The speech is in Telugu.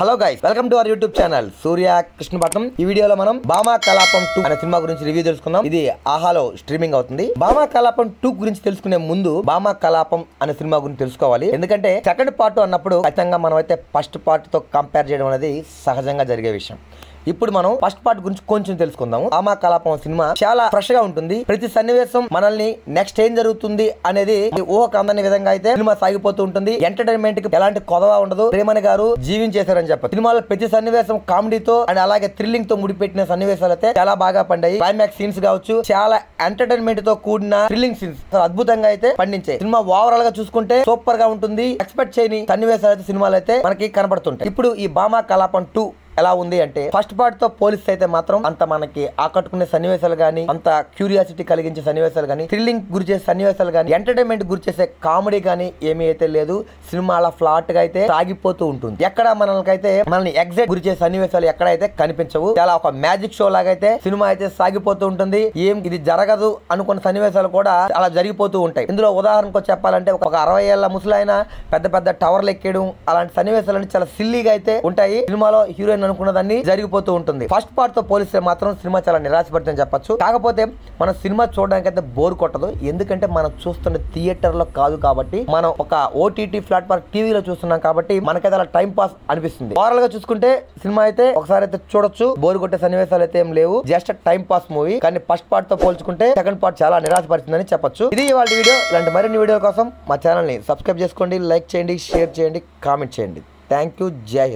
Hello guys, welcome to our YouTube channel Surya Krishnapatnam. ఈ వీడియోలో మనం భామా కలాపం 2 అనే సినిమా గురించి రివ్యూ తెలుసుకుందాం. ఇది ఆహాలో స్ట్రీమింగ్ అవుతుంది. భామా కలాపం 2 గురించి తెలుసుకునే ముందు భామా కలాపం అనే సినిమా గురించి తెలుసుకోవాలి. ఎందుకంటే సెకండ్ పార్ట్ అన్నప్పుడు ఖచ్చితంగా మనం అయితే ఫస్ట్ పార్ట్ తో కంపేర్ చేయడం అనేది సహజంగా జరిగే విషయం. ఇప్పుడు మనం ఫస్ట్ పార్ట్ గురించి కొంచెం తెలుసుకుందాము. భామా కలాపం సినిమా చాలా ఫ్రెష్ గా ఉంటుంది. ప్రతి సన్నివేశం మనల్ని నెక్స్ట్ ఏం జరుగుతుంది అనేది ఊహకు అందని విధంగా అయితే సినిమా సాగిపోతూ ఉంటుంది. ఎంటర్టైన్మెంట్ కి ఎలాంటి కొదవ ఉండదు. ప్రేమని గారు జీవించేశారని చెప్పారు. సినిమాలో ప్రతి సన్నివేశం కామెడీతో అండ్ అలాగే థ్రిల్లింగ్ తో ముడిపెట్టిన సన్నివేశాలు అయితే చాలా బాగా పండాయి. క్లైమాక్స్ సీన్స్ కావచ్చు, చాలా ఎంటర్టైన్మెంట్ తో కూడిన థ్రిల్లింగ్ సీన్స్ అద్భుతంగా అయితే పండించాయి. సినిమా ఓవరాల్ గా చూసుకుంటే సూపర్ గా ఉంటుంది. ఎక్స్పెక్ట్ చేయని సన్నివేశాలు అయితే సినిమాలు అయితే మనకి కనబడుతుంటాయి. ఇప్పుడు ఈ భామా కలాపం 2 ఎలా ఉంది అంటే ఫస్ట్ పార్ట్ తో పోలిస్తే అయితే మాత్రం అంత మనకి ఆకట్టుకునే సన్నివేశాలు గానీ, అంత క్యూరియాసిటీ కలిగించే సన్నివేశాలు గానీ, థ్రిల్లింగ్ గురి చేసే సన్నివేశాలు గానీ, ఎంటర్టైన్మెంట్ గురి చేసే కామెడీ గానీ ఏమీ అయితే లేదు. సినిమా అలా ఫ్లాట్ గా అయితే సాగిపోతూ ఉంటుంది. ఎక్కడ మనల్ని ఎగ్జాక్ట్ గురి చేసే సన్నివేశాలు ఎక్కడైతే కనిపించవు. చాలా ఒక మ్యాజిక్ షో లాగా అయితే సినిమా అయితే సాగిపోతూ ఉంటుంది. ఏం ఇది జరగదు అనుకున్న సన్నివేశాలు కూడా అలా జరిగిపోతూ ఉంటాయి. ఇందులో ఉదాహరణకు చెప్పాలంటే ఒక 60 ఏళ్ల ముసలాయన పెద్ద పెద్ద టవర్లు ఎక్కేయడం, అలాంటి సన్నివేశాలు చాలా సిల్లీగా అయితే ఉంటాయి. సినిమాలో హీరోయిన్ అనుకున్నదాన్ని జరిగిపోతూ ఉంటుంది. ఫస్ట్ పార్ట్ తో పోలిస్తే మాత్రం సినిమా చాలా నిరాశపడుతుందని చెప్పొచ్చు. కాకపోతే మనం సినిమా చూడడానికి అయితే బోర్ కొట్టదు. ఎందుకంటే మనం చూస్తున్న థియేటర్ లో కాదు కాబట్టి, మనం ఒక ఓటీటీ ప్లాట్ఫామ్ టీవీలో చూస్తున్నాం కాబట్టి మనకైతే అలా టైం పాస్ అనిపిస్తుంది. ఓవరాల్ గా చూసుకుంటే సినిమా అయితే ఒకసారి అయితే చూడొచ్చు. బోర్ కొట్టే సన్నివేశాలు అయితే ఏం లేవు. Just time pass movie. కానీ ఫస్ట్ పార్ట్ తో పోల్చుకుంటే సెకండ్ పార్ట్ చాలా నిరాశపడుతుందని చెప్పొచ్చు. ఇది ఇవాళ వీడియో. ఇలాంటి మరిన్ని వీడియో కోసం మా ఛానల్ ని సబ్స్క్రైబ్ చేసుకోండి, లైక్ చేయండి, షేర్ చేయండి, కామెంట్ చేయండి. Thank you. జై హింద్.